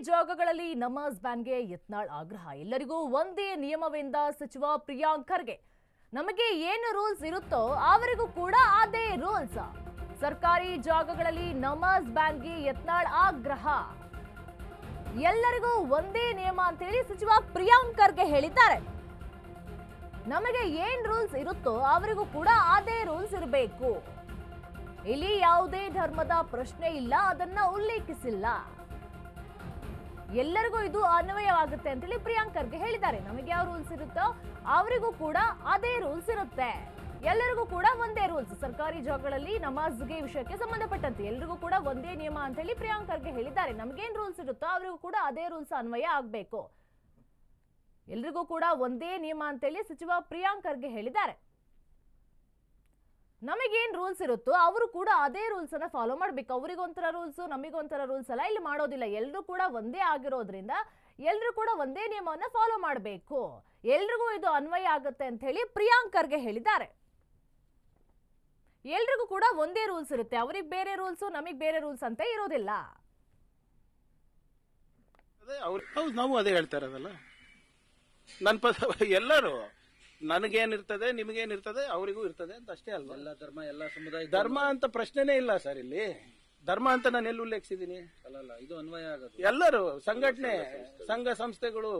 ಜಾಗಗಳಲ್ಲಿ ನಮಾಜ್ ಬ್ಯಾನ್ಗೆ ಯತ್ನಾಳ್ ಆಗ್ರಹ. ಎಲ್ಲರಿಗೂ ಒಂದೇ ನಿಯಮವೆಂದ ಸಚಿವ ಪ್ರಿಯಾಂಕ್ ಖರ್ಗೆ. ನಮಗೆ ಏನು ರೂಲ್ಸ್ ಇರುತ್ತೋ ಅವರಿಗೂ ಕೂಡ ಅದೇ ರೂಲ್ಸ್. ಸರ್ಕಾರಿ ಜಾಗಗಳಲ್ಲಿ ನಮಾಜ್ ಬ್ಯಾನ್ಗೆ ಯತ್ನಾಳ್ ಆಗ್ರಹ. ಎಲ್ಲರಿಗೂ ಒಂದೇ ನಿಯಮ ಅಂತ ಹೇಳಿ ಸಚಿವ ಪ್ರಿಯಾಂಕ್ ಖರ್ಗೆ ಹೇಳಿದ್ದಾರೆ. ನಮಗೆ ಏನ್ ರೂಲ್ಸ್ ಇರುತ್ತೋ ಅವರಿಗೂ ಕೂಡ ಅದೇ ರೂಲ್ಸ್ ಇರಬೇಕು. ಇಲ್ಲಿ ಯಾವುದೇ ಧರ್ಮದ ಪ್ರಶ್ನೆ ಇಲ್ಲ, ಅದನ್ನ ಉಲ್ಲೇಖಿಸಿಲ್ಲ. ಎಲ್ಲರಿಗೂ ಇದು ಅನ್ವಯವಾಗುತ್ತೆ ಅಂತ ಹೇಳಿ ಪ್ರಿಯಾಂಕ್ ಖರ್ಗೆ ಹೇಳಿದ್ದಾರೆ. ನಮಗೆ ಯಾವ ರೂಲ್ಸ್ ಇರುತ್ತೋ ಅವರಿಗೂ ಕೂಡ ಅದೇ ರೂಲ್ಸ್ ಇರುತ್ತೆ. ಎಲ್ಲರಿಗೂ ಕೂಡ ಒಂದೇ ರೂಲ್ಸ್. ಸರ್ಕಾರಿ ಜಾಗಗಳಲ್ಲಿ ನಮಾಜ್ಗೆ ವಿಷಯಕ್ಕೆ ಸಂಬಂಧಪಟ್ಟಂತೆ ಎಲ್ಲರಿಗೂ ಕೂಡ ಒಂದೇ ನಿಯಮ ಅಂತ ಹೇಳಿ ಪ್ರಿಯಾಂಕ್ ಖರ್ಗೆ ಹೇಳಿದ್ದಾರೆ. ನಮಗೇನ್ ರೂಲ್ಸ್ ಇರುತ್ತೋ ಅವರಿಗೂ ಕೂಡ ಅದೇ ರೂಲ್ಸ್ ಅನ್ವಯ ಆಗ್ಬೇಕು. ಎಲ್ರಿಗೂ ಕೂಡ ಒಂದೇ ನಿಯಮ ಅಂತೇಳಿ ಸಚಿವ ಪ್ರಿಯಾಂಕ್ ಖರ್ಗೆ ಹೇಳಿದ್ದಾರೆ. ನಮಗೇನ್ ರೂಲ್ಸ್ ಇರುತ್ತೋ ಅವರು ಕೂಡ ಅದೇ ರೂಲ್ಸ್ ಅನ್ನ ಫಾಲೋ ಮಾಡ್ಬೇಕು. ಅವರಿಗೊಂಥರ ರೂಲ್ಸ್, ನಮಗೊಂಥರ ರೂಲ್ಸ್ ಅಲ್ಲ ಇಲ್ಲಿ ಮಾಡೋದಿಲ್ಲ. ಎಲ್ಲರೂ ಕೂಡ ಒಂದೇ ಆಗಿರೋದ್ರಿಂದ ಎಲ್ಲರೂ ಕೂಡ ಒಂದೇ ನಿಯಮವನ್ನ ಫಾಲೋ ಮಾಡಬೇಕು. ಎಲ್ರಿಗೂ ಇದು ಅನ್ವಯ ಆಗುತ್ತೆ ಅಂತ ಹೇಳಿ ಪ್ರಿಯಾಂಕ್ ಖರ್ಗೆ ಹೇಳಿದ್ದಾರೆ. ಎಲ್ರಿಗೂ ಕೂಡ ಒಂದೇ ರೂಲ್ಸ್ ಇರುತ್ತೆ, ಅವ್ರಿಗೆ ಬೇರೆ ರೂಲ್ಸ್, ನಮಗ್ ಬೇರೆ ರೂಲ್ಸ್ ಅಂತ ಇರೋದಿಲ್ಲ. ನಾವು ಅದೇ ಹೇಳ್ತಾ ಇರೋದಲ್ಲ. ಎಲ್ಲರೂ ನನಗೇನಿರ್ತದೆ ನಿಮಗೇನಿರ್ತದೆ ಅವರಿಗೂ ಇರ್ತದೆ ಅಂತ ಅಷ್ಟೇ ಅಲ್ವಾ. ಎಲ್ಲ ಧರ್ಮ ಎಲ್ಲ ಸಮುದಾಯ ಧರ್ಮ ಅಂತ ಪ್ರಶ್ನೆನೇ ಇಲ್ಲ ಸರ್. ಇಲ್ಲಿ ಧರ್ಮ ಅಂತ ನಾನು ಎಲ್ಲಿ ಉಲ್ಲೇಖಿಸಿದ್ದೀನಿ? ಅಲ್ಲ, ಇದು ಅನ್ವಯ ಆಗುತ್ತೆ. ಎಲ್ಲರೂ ಸಂಘಟನೆ, ಸಂಘ ಸಂಸ್ಥೆಗಳು,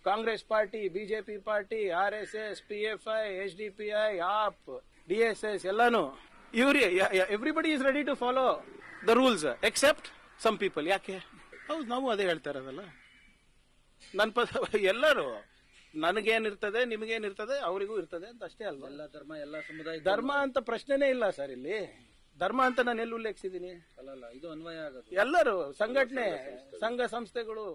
Congress party, BJP party, RSS, PFI, HDPI, AAP, DSS ಎಲ್ಲಾನು every everybody is ready to follow the rules except some people. ಯಾಕೆ? ಹೌದು, ನಾವು ಅದೇ ಹೇಳ್ತಾ ಇರೋದಲ್ಲ. ಎಲ್ಲರೂ ನನಗೇನಿರ್ತದೆ ನಿಮಗೇನಿರ್ತದೆ ಅವರಿಗೂ ಇರ್ತದೆ ಅಂತ ಅಷ್ಟೇ ಅಲ್ವಾ. ಎಲ್ಲ ಧರ್ಮ ಎಲ್ಲ ಸಮುದಾಯ ಧರ್ಮ ಅಂತ ಪ್ರಶ್ನೆನೇ ಇಲ್ಲ ಸರ್. ಇಲ್ಲಿ ಧರ್ಮ ಅಂತ ನಾನು ಎಲ್ಲಿ ಉಲ್ಲೇಖಿಸಿದ್ದೀನಿ? ಅಲ್ಲ, ಇದು ಅನ್ವಯ ಆಗುತ್ತೆ. ಎಲ್ಲರೂ ಸಂಘಟನೆ, ಸಂಘ ಸಂಸ್ಥೆಗಳು